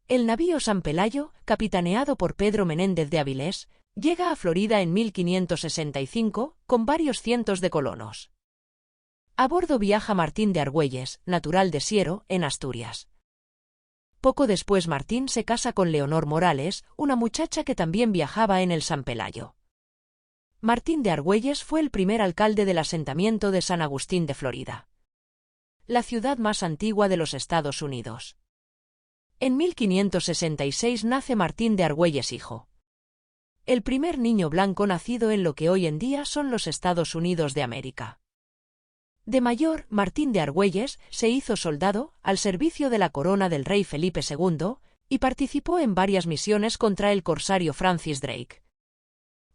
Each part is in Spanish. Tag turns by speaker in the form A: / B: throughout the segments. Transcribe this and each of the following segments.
A: El navío San Pelayo, capitaneado por Pedro Menéndez de Avilés, llega a Florida en 1565, con varios cientos de colonos. A bordo viaja Martín de Argüelles, natural de Siero, en Asturias. Poco después Martín se casa con Leonor Morales, una muchacha que también viajaba en el San Pelayo. Martín de Argüelles fue el primer alcalde del asentamiento de San Agustín de Florida, la ciudad más antigua de los Estados Unidos. En 1566 nace Martín de Argüelles hijo, el primer niño blanco nacido en lo que hoy en día son los Estados Unidos de América. De mayor, Martín de Argüelles se hizo soldado, al servicio de la corona del rey Felipe II, y participó en varias misiones contra el corsario Francis Drake.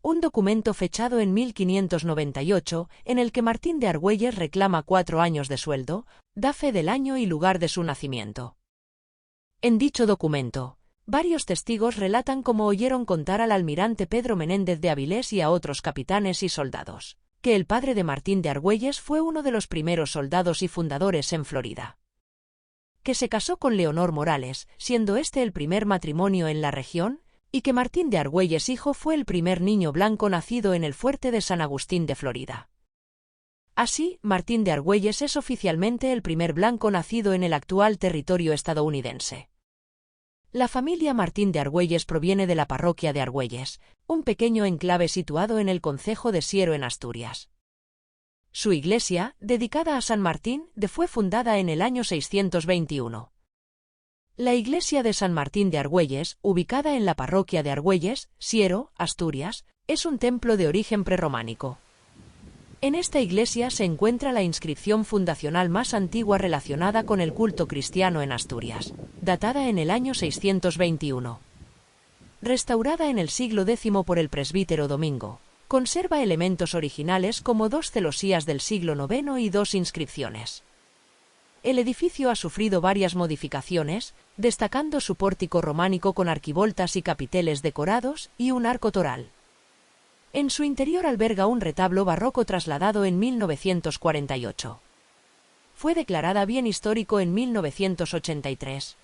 A: Un documento fechado en 1598, en el que Martín de Argüelles reclama 4 años de sueldo, da fe del año y lugar de su nacimiento. En dicho documento, varios testigos relatan cómo oyeron contar al almirante Pedro Menéndez de Avilés y a otros capitanes y soldados, que el padre de Martín de Argüelles fue uno de los primeros soldados y fundadores en Florida, que se casó con Leonor Morales, siendo este el primer matrimonio en la región, y que Martín de Argüelles hijo fue el primer niño blanco nacido en el fuerte de San Agustín de Florida. Así, Martín de Argüelles es oficialmente el primer blanco nacido en el actual territorio estadounidense. La familia Martín de Argüelles proviene de la parroquia de Argüelles, un pequeño enclave situado en el concejo de Siero en Asturias. Su iglesia, dedicada a San Martín, fue fundada en el año 621. La iglesia de San Martín de Argüelles, ubicada en la parroquia de Argüelles, Siero, Asturias, es un templo de origen prerrománico. En esta iglesia se encuentra la inscripción fundacional más antigua relacionada con el culto cristiano en Asturias, datada en el año 621. Restaurada en el siglo X por el presbítero Domingo, conserva elementos originales como 2 celosías del siglo IX y 2 inscripciones. El edificio ha sufrido varias modificaciones, destacando su pórtico románico con arquivoltas y capiteles decorados y un arco toral. En su interior alberga un retablo barroco trasladado en 1948. Fue declarada bien histórico en 1983.